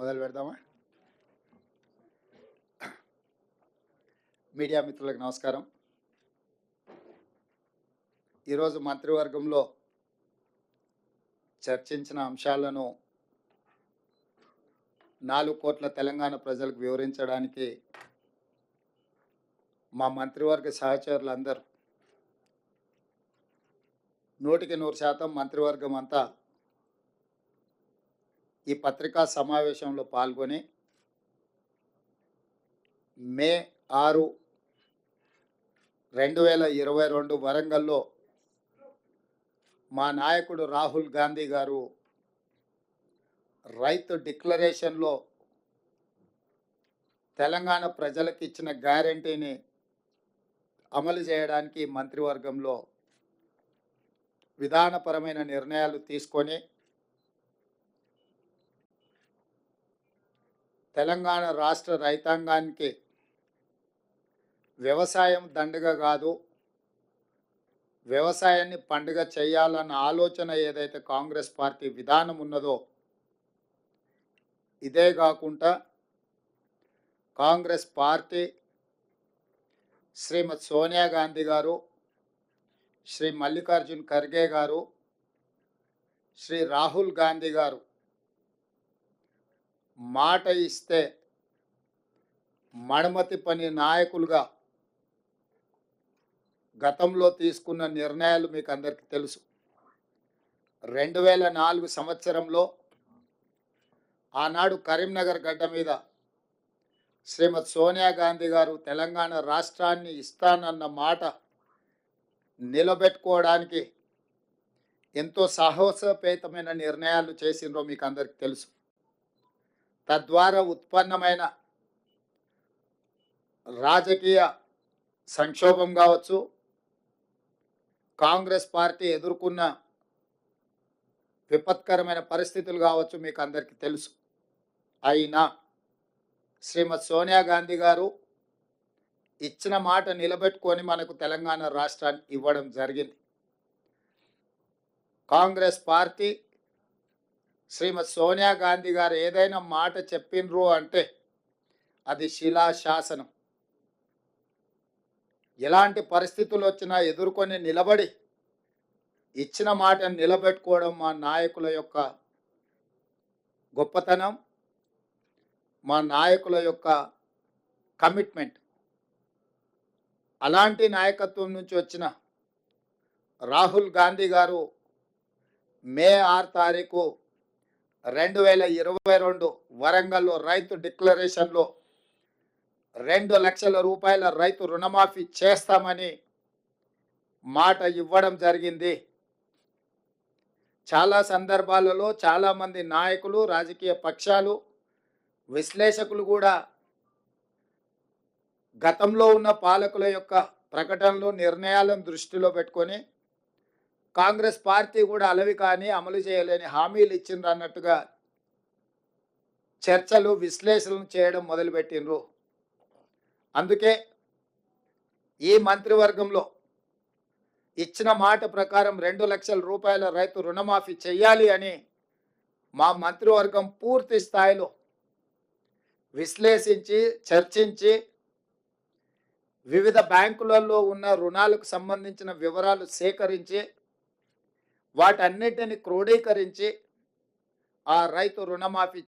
మొదలు పెడదామా? మీడియా మిత్రులకు నమస్కారం. ఈరోజు మంత్రివర్గంలో చర్చించిన అంశాలను 4 కోట్ల తెలంగాణ ప్రజలకు వివరించడానికి మా మంత్రివర్గ సహచరులందరూ 100% మంత్రివర్గం అంతా ఈ పత్రికా సమావేశంలో పాల్గొని మే 6, 2022 వరంగల్లో మా నాయకుడు రాహుల్ గాంధీ గారు రైతు డిక్లరేషన్లో తెలంగాణ ప్రజలకు ఇచ్చిన గ్యారంటీని అమలు చేయడానికి మంత్రివర్గంలో విధానపరమైన నిర్ణయాలు తీసుకొని తెలంగాణ రాష్ట్ర రైతాంగానికి వ్యవసాయం దండగ కాదు, వ్యవసాయాన్ని పండుగ చేయాలన్న ఆలోచన ఏదైతే కాంగ్రెస్ పార్టీ విధానం ఉన్నదో, ఇదే కాకుండా కాంగ్రెస్ పార్టీ శ్రీమతి సోనియా గాంధీ గారు, శ్రీ మల్లికార్జున్ ఖర్గే గారు, శ్రీ రాహుల్ గాంధీ గారు మాట ఇస్తే మడమతి పని నాయకులుగా గతంలో తీసుకున్న నిర్ణయాలు మీకు అందరికీ తెలుసు. 2004 సంవత్సరంలో ఆనాడు కరీంనగర్ గడ్డ మీద శ్రీమతి సోనియా గాంధీ గారు తెలంగాణ రాష్ట్రాన్ని ఇస్తానన్న మాట నిలబెట్టుకోవడానికి ఎంతో సాహసోపేతమైన నిర్ణయాలు చేసిండ్రో మీకు అందరికీ తెలుసు. తద్వారా ఉత్పన్నమైన రాజకీయ సంక్షోభం కావచ్చు, కాంగ్రెస్ పార్టీ ఎదుర్కొన్న విపత్కరమైన పరిస్థితులు కావచ్చు, మీకు అందరికీ తెలుసు. అయినా శ్రీమతి సోనియా గాంధీ గారు ఇచ్చిన మాట నిలబెట్టుకొని మనకు తెలంగాణ రాష్ట్రాన్ని ఇవ్వడం జరిగింది. కాంగ్రెస్ పార్టీ శ్రీమతి సోనియా గాంధీ గారు ఏదైనా మాట చెప్పిండ్రు అంటే అది శిలాశాసనం. ఎలాంటి పరిస్థితులు వచ్చినా ఎదుర్కొని నిలబడి ఇచ్చిన మాటను నిలబెట్టుకోవడం మా నాయకుల యొక్క గొప్పతనం, మా నాయకుల యొక్క కమిట్మెంట్. అలాంటి నాయకత్వం నుంచి వచ్చిన రాహుల్ గాంధీ గారు మే 6 తారీఖు 2022 వరంగల్లో రైతు డిక్లరేషన్లో 2 లక్షల రూపాయల రైతు రుణమాఫీ చేస్తామని మాట ఇవ్వడం జరిగింది. చాలా సందర్భాలలో చాలామంది నాయకులు, రాజకీయ పక్షాలు, విశ్లేషకులు కూడా గతంలో ఉన్న పాలకుల యొక్క ప్రకటనలు, నిర్ణయాలను దృష్టిలో పెట్టుకొని కాంగ్రెస్ పార్టీ కూడా అలవి కానీ అమలు చేయలేని హామీలు ఇచ్చిండ్రు అన్నట్టుగా చర్చలు, విశ్లేషణలు చేయడం మొదలుపెట్టిండ్రు. అందుకే ఈ మంత్రివర్గంలో ఇచ్చిన మాట ప్రకారం 2 లక్షల రూపాయల రైతు రుణమాఫీ చేయాలి అని మా మంత్రివర్గం పూర్తి స్థాయిలో విశ్లేషించి, చర్చించి, వివిధ బ్యాంకులలో ఉన్న రుణాలకు సంబంధించిన వివరాలు సేకరించి వాటన్నిటిని క్రోడీకరించి ఆ రైతు రుణమాఫీ